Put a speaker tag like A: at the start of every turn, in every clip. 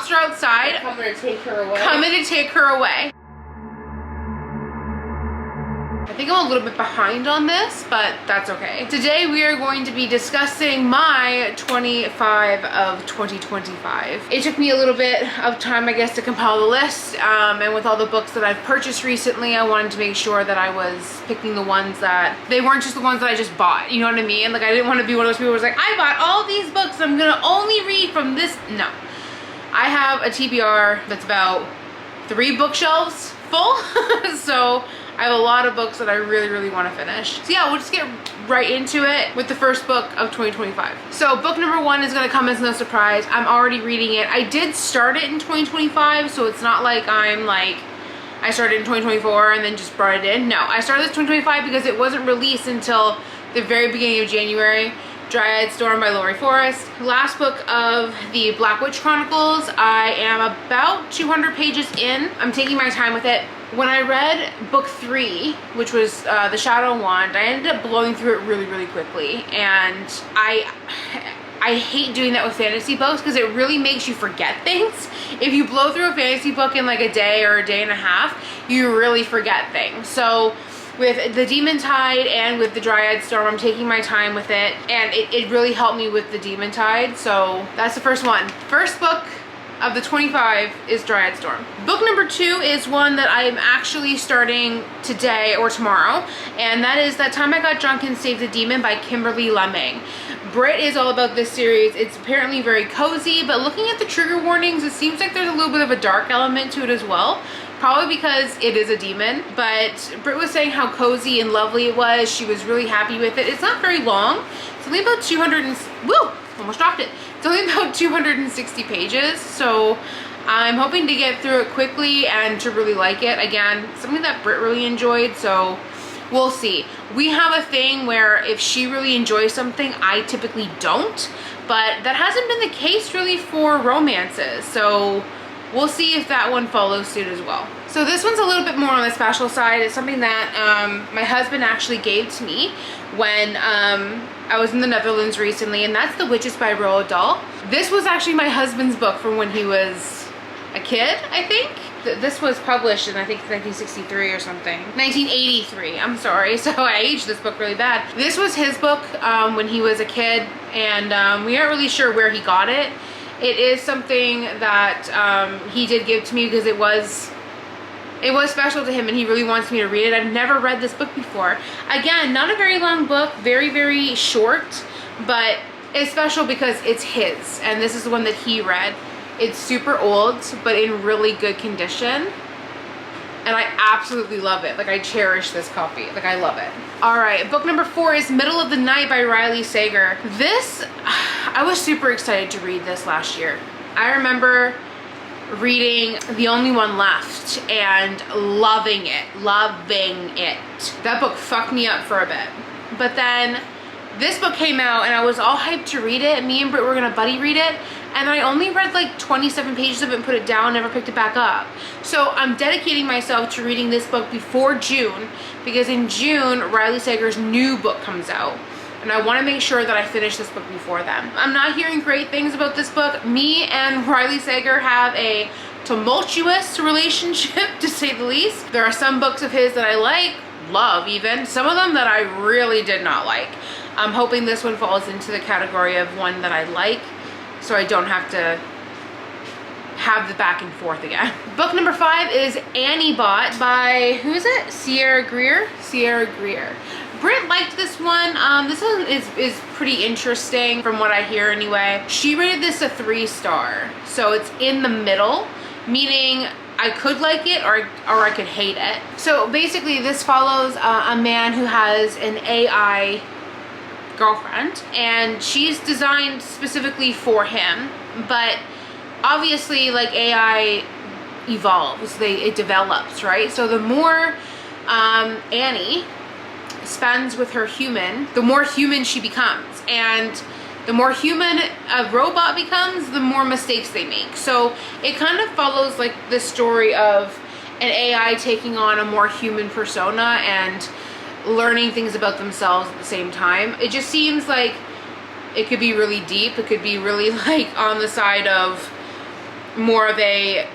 A: cops are outside.
B: They're coming to take her away.
A: Coming to take her away. I think I'm a little bit behind on this, but that's okay. Today we are going to be discussing my 25 of 2025. It took me a little bit of time, I guess, to compile the list. And with all the books that I've purchased recently, I wanted to make sure that I was picking the ones that, they weren't just the ones that I just bought. You know what I mean? Like, I didn't want to be one of those people who was like, I bought all these books, I'm gonna only read from this. No. I have a TBR that's about 3 bookshelves full. So I have a lot of books that I really, really want to finish. So yeah, we'll just get right into it with the first book of 2025. So book number 1 is going to come as no surprise. I'm already reading it. I did start it in 2025, so it's not like I'm like, I started in 2024 and then just brought it in. No, I started this 2025 because it wasn't released until the very beginning of January. Dryad Storm by Laurie Forest. Last book of the Black Witch Chronicles. I am about 200 pages in. I'm taking my time with it. When I read book 3, which was The Shadow Wand, I ended up blowing through it really, really quickly. And I hate doing that with fantasy books because it really makes you forget things. If you blow through a fantasy book in like a day or a day and a half, you really forget things. So with the Demon Tide and with the Dryad Storm, I'm taking my time with it, and it really helped me with the Demon Tide. So that's the first one. First book of the 25 is Dryad Storm. Book number 2 is one that I'm actually starting today or tomorrow, and that is That Time I Got Drunk and Saved the Demon by Kimberly Lemming. Britt is all about this series. It's apparently very cozy, but looking at the trigger warnings, it seems like there's a little bit of a dark element to it as well. Probably because it is a demon, but Britt was saying how cozy and lovely it was. She was really happy with it. It's not very long. It's only about 200 and, woo, almost dropped it. It's only about 260 pages, so I'm hoping to get through it quickly and to really like it. Again, something that Britt really enjoyed, so we'll see. We have a thing where if she really enjoys something, I typically don't, but that hasn't been the case really for romances, so we'll see if that one follows suit as well. So this one's a little bit more on the special side. It's something that my husband actually gave to me when I was in the Netherlands recently, and that's The Witches by Roald Dahl. This was actually my husband's book from when he was a kid, I think. This was published in, I think, 1963 or something. 1983, I'm sorry. So I aged this book really bad. This was his book when he was a kid, and we aren't really sure where he got it. It is something that he did give to me because it was special to him and he really wants me to read it. I've never read this book before. Again, not a very long book, very, very short, but it's special because it's his, and this is the one that he read. It's super old, but in really good condition. And I absolutely love it. Like, I cherish this copy. Like, I love it. All right, book number 4 is Middle of the Night by Riley Sager. This, I was super excited to read this last year. I remember reading The Only One Left and loving it, loving it. That book fucked me up for a bit. But then this book came out and I was all hyped to read it. Me and Britt were gonna buddy read it. And I only read like 27 pages of it and put it down, never picked it back up. So I'm dedicating myself to reading this book before June, because in June, Riley Sager's new book comes out. And I want to make sure that I finish this book before then. I'm not hearing great things about this book. Me and Riley Sager have a tumultuous relationship, to say the least. There are some books of his that I like, love even. Some of them that I really did not like. I'm hoping this one falls into the category of one that I like, so I don't have to have the back and forth again. Book number 5 is Annie Bot by, who is it? Sierra Greer? Sierra Greer. Britt liked this one. This one is pretty interesting from what I hear anyway. She rated this a 3-star. So it's in the middle, meaning I could like it or I could hate it. So basically this follows a man who has an AI girlfriend, and she's designed specifically for him, but obviously like AI evolves, it develops, right? So the more Annie spends with her human, the more human she becomes, and the more human a robot becomes, the more mistakes they make. So it kind of follows like the story of an AI taking on a more human persona and learning things about themselves at the same time. It just seems like it could be really deep. It could be really like on the side of more of a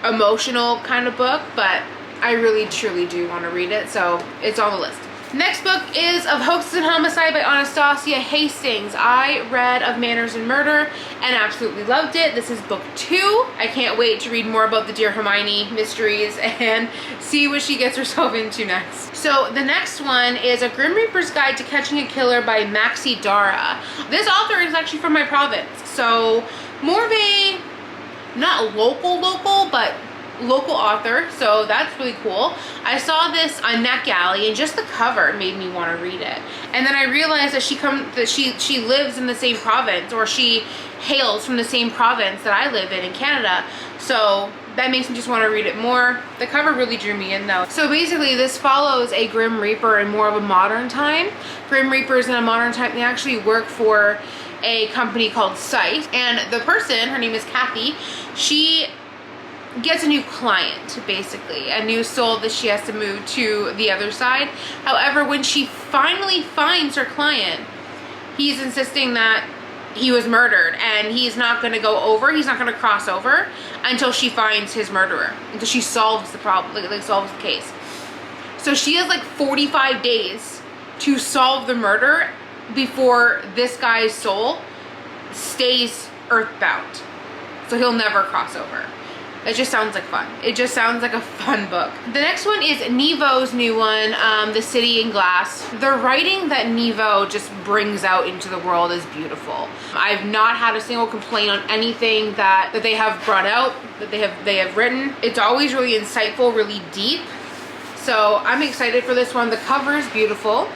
A: emotional kind of book, but I really truly do want to read it, so it's on the list. Next book is Of Hoaxes and Homicide by Anastasia Hastings. I read Of Manners and Murder and absolutely loved it. This is book 2. I can't wait to read more about the Dear Hermione mysteries and see what she gets herself into next. So the next one is A Grim Reaper's Guide to Catching a Killer by Maxi Dara. This author is actually from my province, so more of a, not local, but local author, so that's really cool. I saw this on NetGalley and just the cover made me want to read it. And then I realized that she lives in the same province, or she hails from the same province that I live in Canada. So that makes me just want to read it more. The cover really drew me in though. So basically this follows a Grim Reaper in more of a modern time. Grim Reapers in a modern time, they actually work for a company called Scythe, and the person, her name is Kathy, she gets a new client, basically, a new soul that she has to move to the other side. However, when she finally finds her client, he's insisting that he was murdered, and he's not going to go over, he's not going to cross over until she finds his murderer, until she solves the problem, like solves the case. So she has like 45 days to solve the murder before this guy's soul stays earthbound, so he'll never cross over. It just sounds like fun. It just sounds like a fun book. The next one is Nevo's new one, The City in Glass. The writing that Nevo just brings out into the world is beautiful. I've not had a single complaint on anything that they have brought out, that they have written. It's always really insightful, really deep. So I'm excited for this one. The cover is beautiful.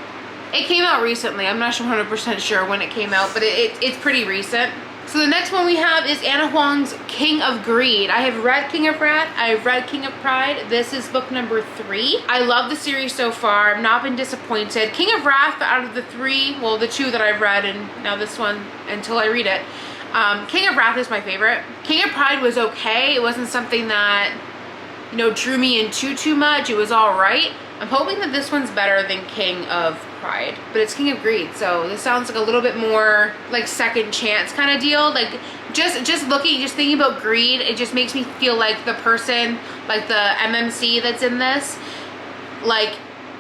A: It came out recently. I'm not 100% sure when it came out, but it's pretty recent. So the next one we have is Ana Huang's King of Greed. I have read King of Wrath, I've read King of Pride. This is book number 3. I love the series so far. I've not been disappointed. King of Wrath, out of the 3, well, the 2 that I've read, and now this one until I read it, King of Wrath is my favorite. King of Pride was okay. It wasn't something that, you know, drew me in too much. It was all right. I'm hoping that this one's better than King of Pride, but it's King of Greed, so this sounds like a little bit more like second chance kind of deal. Like just thinking about greed, it just makes me feel like the person, like the MMC that's in this, like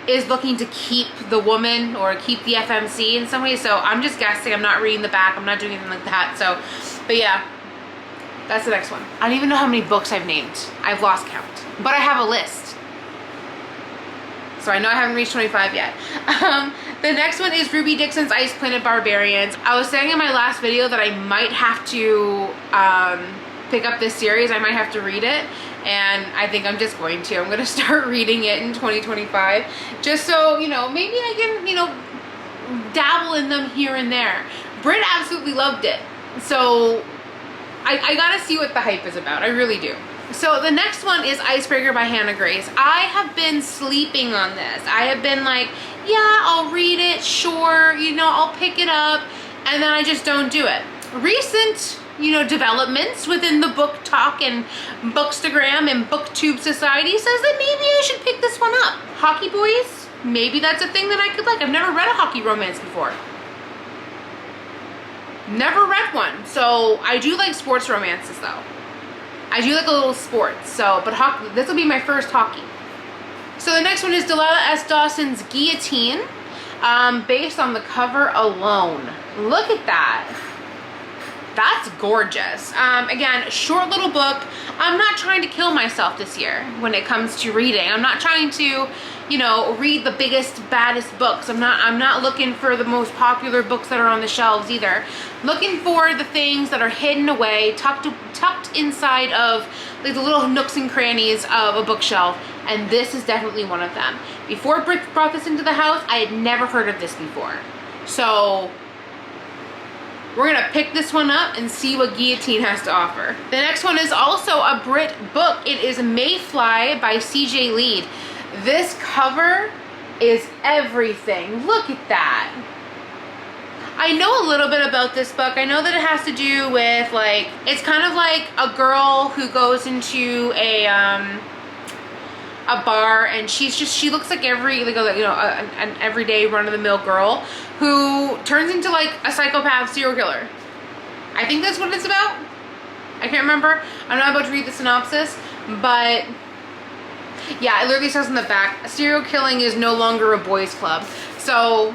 A: is looking to keep the woman or keep the FMC in some way. So I'm just guessing. I'm not reading the back. I'm not doing anything like that. So, but yeah, that's the next one. I don't even know how many books I've named. I've lost count, but I have a list. So I know I haven't reached 25 yet. The next one is Ruby Dixon's Ice Planet Barbarians. I was saying in my last video that I might have to pick up this series. I might have to read it, and I think I'm just going to. I'm going to start reading it in 2025, just so, you know, maybe I can, you know, dabble in them here and there. Britt absolutely loved it, so I gotta see what the hype is about. I really do. So the next one is Icebreaker by Hannah Grace. I have been sleeping on this. I have been like, yeah, I'll read it, sure, you know, I'll pick it up, and then I just don't do it. Recent, you know, developments within the book talk and Bookstagram and Booktube society says that maybe I should pick this one up. Hockey Boys, maybe that's a thing that I could like. I've never read a hockey romance before. Never read one. So I do like sports romances though. I do like a little sports, so, but hockey, this will be my first hockey. So the next one is Delilah S. Dawson's Guillotine, based on the cover alone. Look at that. That's gorgeous. Again, short little book. I'm not trying to kill myself this year when it comes to reading. I'm not trying to, you know, read the biggest, baddest books. I'm not looking for the most popular books that are on the shelves either. Looking for the things that are hidden away, tucked inside of like the little nooks and crannies of a bookshelf, and this is definitely one of them. Before Britt brought this into the house, I had never heard of this before. So we're gonna pick this one up and see what Guillotine has to offer. The next one is also a Brit book. It is Mayfly by CJ Lead. This cover is everything. Look at that. I know a little bit about this book. I know that it has to do with like, it's kind of like a girl who goes into a bar, and she looks like an everyday run-of-the-mill girl who turns into like a psychopath serial killer. I think that's what it's about. I can't remember. I'm not about to read the synopsis, but yeah, it literally says in the back, serial killing is no longer a boys club. So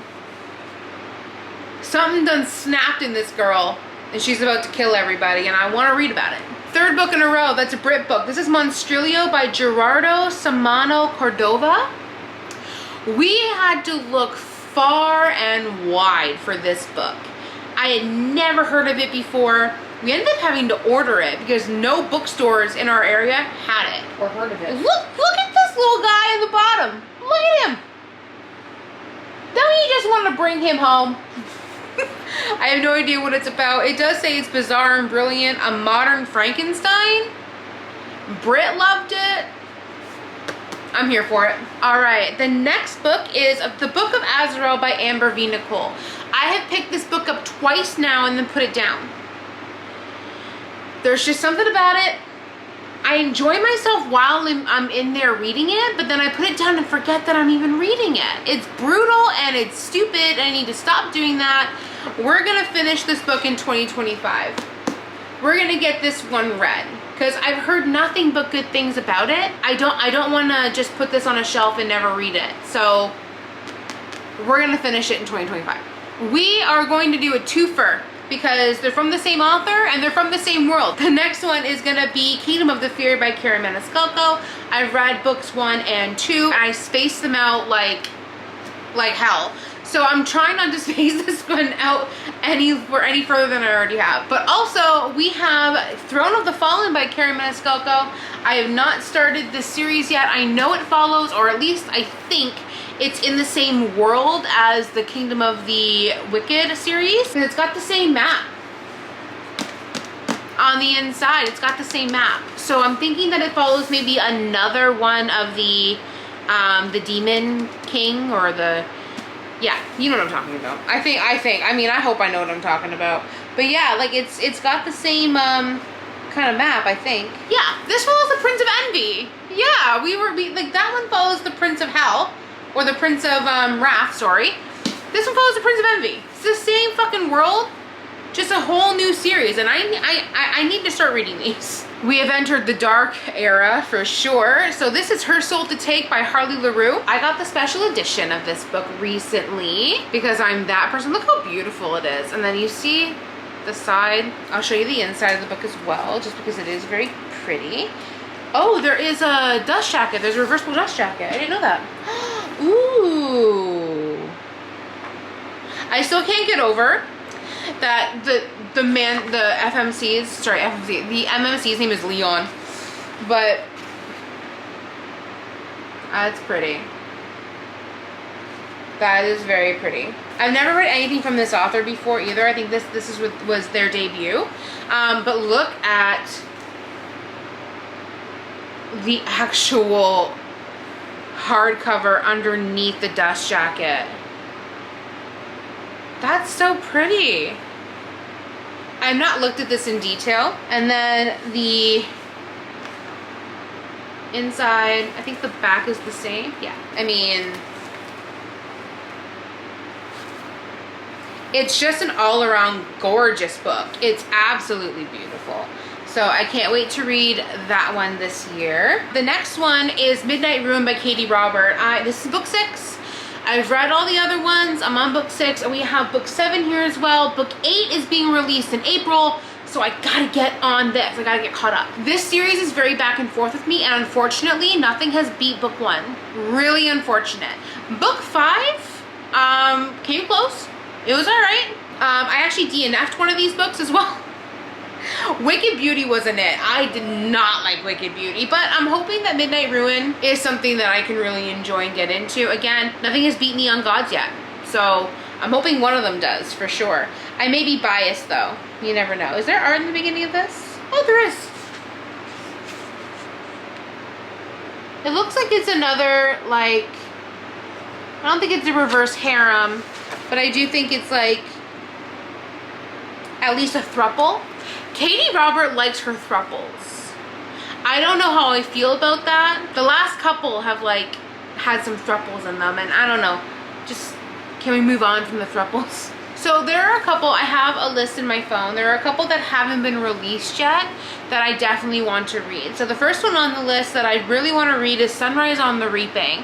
A: something done snapped in this girl and she's about to kill everybody, and I want to read about it. Third book in a row, that's a Brit book. This is Monstrilio by Gerardo Samano Cordova. We had to look far and wide for this book. I had never heard of it before. We ended up having to order it because no bookstores in our area had it or heard of it. Look at this little guy in the bottom. Look at him. Don't you just want to bring him home? I have no idea what it's about. It does say it's bizarre and brilliant, a modern Frankenstein. Brit loved it. I'm here for it. All right, the next book is The Book of Azrael by Amber V. Nicole. I have picked this book up twice now and then put it down. There's just something about it. I enjoy myself while I'm in there reading it, but then I put it down and forget that I'm even reading it. It's brutal and it's stupid. I need to stop doing that. We're gonna finish this book in 2025. We're gonna get this one read because I've heard nothing but good things about it. I don't want to just put this on a shelf and never read it. So we're gonna finish it in 2025. We are going to do a twofer because they're from the same author and they're from the same world. The next one is gonna be Kingdom of the Fury by Karen Maniscalco. I've read books 1 and 2. I spaced them out like hell. So I'm trying not to space this one out any further than I already have. But also we have Throne of the Fallen by Karen Maniscalco. I have not started this series yet. I know it follows, or at least I think it's in the same world as the Kingdom of the Wicked series. And it's got the same map. On the inside, it's got the same map. So I'm thinking that it follows maybe another one of the Demon King, or the, yeah, you know what I'm talking about. I hope I know what I'm talking about. But yeah, like it's got the same kind of map, I think. Yeah, this follows the Prince of Envy. Yeah, like that one follows the Prince of Hell. Or the Prince of Wrath, sorry. This one follows the Prince of Envy. It's the same fucking world, just a whole new series. And I need to start reading these. We have entered the dark era for sure. So this is Her Soul to Take by Harley LaRue. I got the special edition of this book recently because I'm that person. Look how beautiful it is. And then you see the side. I'll show you the inside of the book as well, just because it is very pretty. Oh, there is a dust jacket. There's a reversible dust jacket. I didn't know that. Ooh. I still can't get over that the MMC's name is Leon. But that's pretty. That is very pretty. I've never read anything from this author before either. I think this was their debut. But look at the actual hardcover underneath the dust jacket. That's so pretty. I've not looked at this in detail. And then the inside, I think the back is the same. Yeah, I mean, it's just an all-around gorgeous book. It's absolutely beautiful. So I can't wait to read that one this year. The next one is Midnight Ruin by Katie Robert. This is book 6. I've read all the other ones. I'm on book 6, and we have book 7 here as well. Book 8 is being released in April, so I gotta get on this. I gotta get caught up. This series is very back and forth with me, and unfortunately, nothing has beat book 1. Really unfortunate. Book 5 came close. It was all right. I actually DNF'd one of these books as well. Wicked Beauty wasn't it. I did not like Wicked Beauty, but I'm hoping that Midnight Ruin is something that I can really enjoy and get into. Again, nothing has beaten Neon Gods yet, so I'm hoping one of them does for sure. I may be biased though. You never know. Is there art in the beginning of this? Oh, there is. It looks like it's another, like, I don't think it's a reverse harem, but I do think it's like at least a throuple. Katie Robert likes her thruples. I don't know how I feel about that. The last couple have like had some thruples in them, and I don't know. Just, can we move on from the thruples? So there are a couple, I have a list in my phone. There are a couple that haven't been released yet that I definitely want to read. So the first one on the list that I really want to read is Sunrise on the Reaping.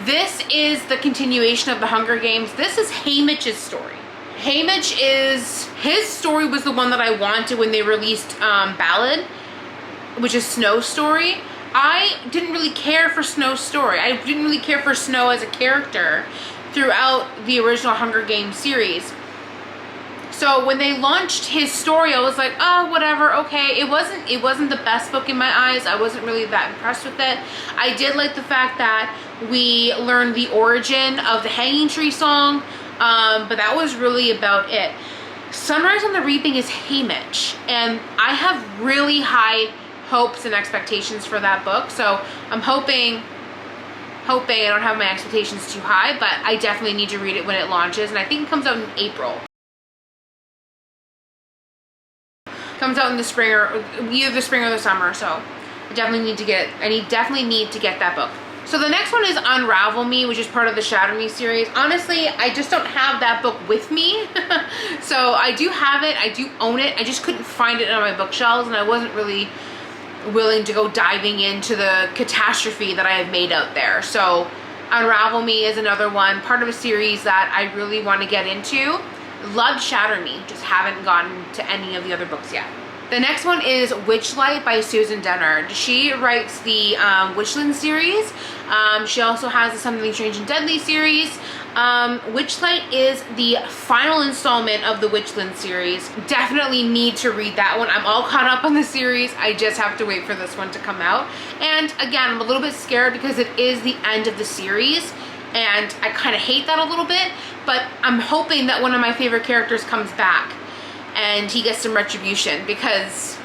A: This is the continuation of the Hunger Games. This is Haymitch's story. Haymitch is, his story was the one that I wanted when they released Ballad, which is Snow's story. I didn't really care for Snow's story. I didn't really care for Snow as a character throughout the original Hunger Games series. So when they launched his story, I was like, oh, whatever, okay. It wasn't the best book in my eyes. I wasn't really that impressed with it. I did like the fact that we learned the origin of the Hanging Tree song, but that was really about it. Sunrise on the Reaping is Haymitch, and I have really high hopes and expectations for that book. So I'm hoping I don't have my expectations too high, but I definitely need to read it when it launches, and I think it comes out in April. Comes out in the spring, or either the spring or the summer, so I definitely need to get that book. So the next one is Unravel Me, which is part of the Shatter Me series. Honestly, I just don't have that book with me. So I do have it, I do own it, I just couldn't find it on my bookshelves, and I wasn't really willing to go diving into the catastrophe that I have made out there. So Unravel Me is another one, part of a series that I really want to get into. Loved Shatter Me, just haven't gotten to any of the other books yet. The next one is Witchlight by Susan Dennard. She writes the Witchland series. She also has the Something Strange and Deadly series. Witchlight is the final installment of the Witchland series. Definitely need to read that one. I'm all caught up on the series. I just have to wait for this one to come out. And again, I'm a little bit scared because it is the end of the series, and I kind of hate that a little bit, but I'm hoping that one of my favorite characters comes back and he gets some retribution, because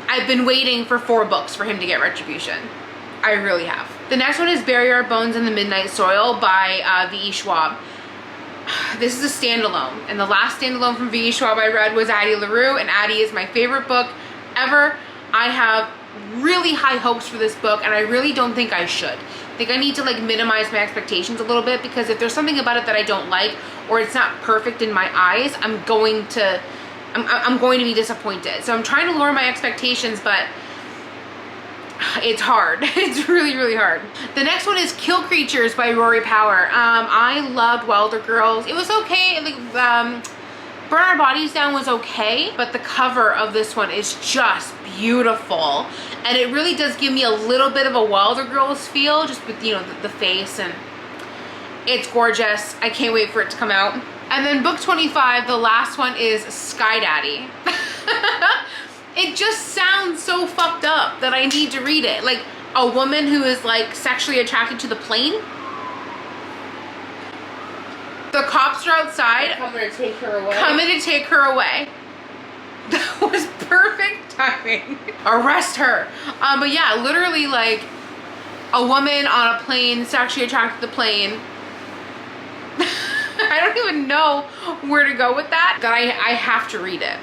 A: I've been waiting for 4 books for him to get retribution. I really have. The next one is Bury Our Bones in the Midnight Soil by V.E. Schwab. This is a standalone, and the last standalone from V.E. Schwab I read was Addie LaRue, and Addie is my favorite book ever. I have really high hopes for this book, and I really don't think I should. I think I need to like minimize my expectations a little bit, because if there's something about it that I don't like, or it's not perfect in my eyes, I'm going to be disappointed. So I'm trying to lower my expectations, but it's hard. It's really, really hard. The next one is Kill Creatures by Rory Power. I loved Wilder Girls. It was okay. Like, Burn Our Bodies Down was okay, but the cover of this one is just beautiful. And it really does give me a little bit of a Wilder Girls feel, just with, you know, the face, and it's gorgeous. I can't wait for it to come out. And then book 25, the last one is Sky Daddy. It just sounds so fucked up that I need to read it. Like, a woman who is like sexually attracted to the plane. The cops are outside.
B: Coming to take her away.
A: Coming to take her away. That was perfect timing. Arrest her. But yeah, literally like a woman on a plane sexually attracted to the plane. I don't even know where to go with that. That I have to read it.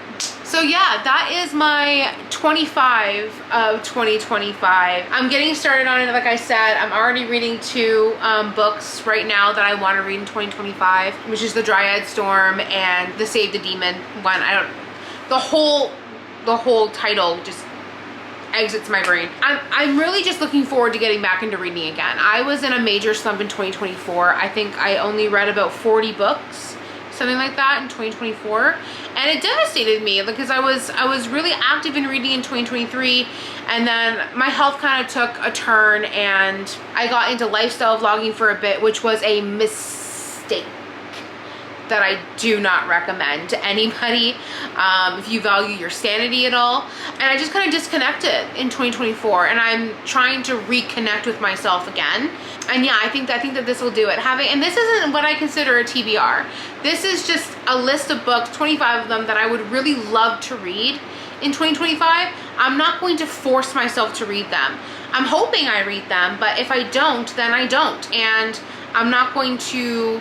A: So yeah, that is my 25 of 2025. I'm getting started on it, like I said. I'm already reading 2 books right now that I want to read in 2025, which is The Dryad Storm and the Save the Demon one. The whole title just exits my brain. I'm really just looking forward to getting back into reading again. I was in a major slump in 2024. I think I only read about 40 books, something like that, in 2024, and it devastated me because I was really active in reading in 2023, and then my health kind of took a turn, and I got into lifestyle vlogging for a bit, which was a mistake that I do not recommend to anybody if you value your sanity at all. And I just kind of disconnected in 2024, and I'm trying to reconnect with myself again. And yeah, I think that this will do it. And this isn't what I consider a TBR. This is just a list of books, 25 of them, that I would really love to read in 2025. I'm not going to force myself to read them. I'm hoping I read them, but if I don't, then I don't. And I'm not going to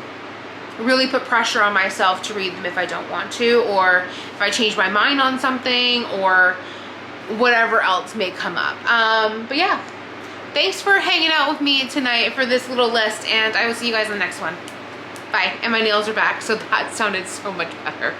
A: really put pressure on myself to read them if I don't want to, or if I change my mind on something, or whatever else may come up. But yeah, thanks for hanging out with me tonight for this little list, and I will see you guys in the next one. Bye. And my nails are back, so that sounded so much better.